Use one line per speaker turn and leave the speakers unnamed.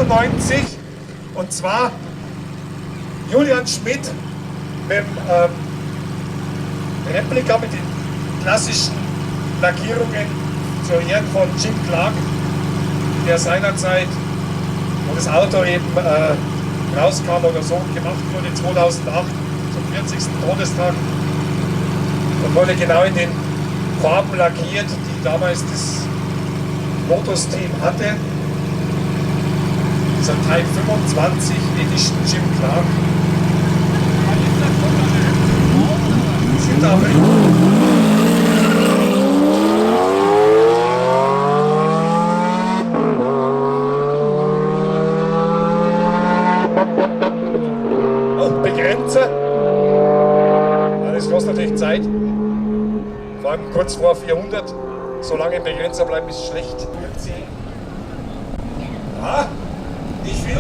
94, und zwar Julian Schmidt mit dem Replika mit den klassischen Lackierungen zur Ehren von Jim Clark, der seinerzeit, wo das Auto eben rauskam oder so gemacht wurde, 2008 zum 40. Todestag, und wurde genau in den Farben lackiert, die damals das Lotus-Team hatte. Dieser Type 25 Edition Jim Clark. Sind aber Begrenzer. Das kostet natürlich Zeit. Vor allem kurz vor 400. So lange im Begrenzer bleiben ist schlecht. Ja, ich will